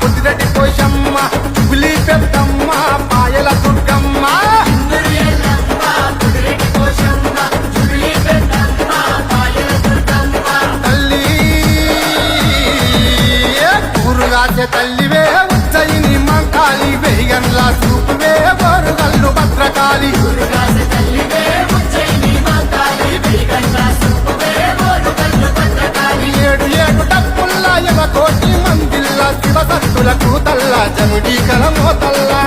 పొద్దురెడ్డి పోషమ్మ పులి పెద్దమ్మ పాయల దుర్గమ్మ తల్లి ఊరుగాసే తల్లివే ఉజ్జయిని మంకాలి వేగన్ల చూపువే బోరుగల్లు భద్రకాళి ఏడు ఏడు డప్పుల్లా కోటి మందిల్లా శివ సత్తులకు తల్లా జనుడి కలమో తల్లా